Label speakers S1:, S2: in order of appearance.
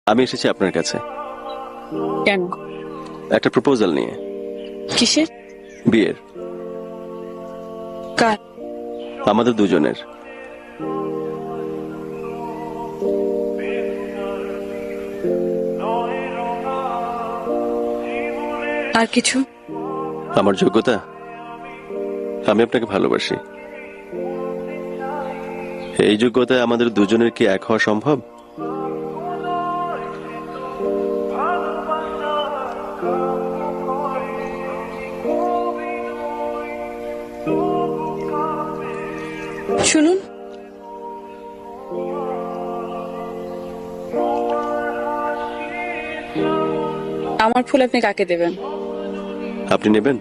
S1: আমি এসেছি আপনার কাছে
S2: কেন?
S1: একটা প্রপোজাল নিয়ে।
S2: কিসের?
S1: বিয়ের।
S2: কার?
S1: আমাদের দুজনের।
S2: আর কিছু?
S1: আমার যোগ্যতা, আমি আপনাকে ভালোবাসি। এই যোগ্যতায় আমাদের দুজনের কি এক হওয়া সম্ভব?
S2: শুনুন, আমার ফুল আপনি কাকে দেবেন?
S1: আপনি নেবেন?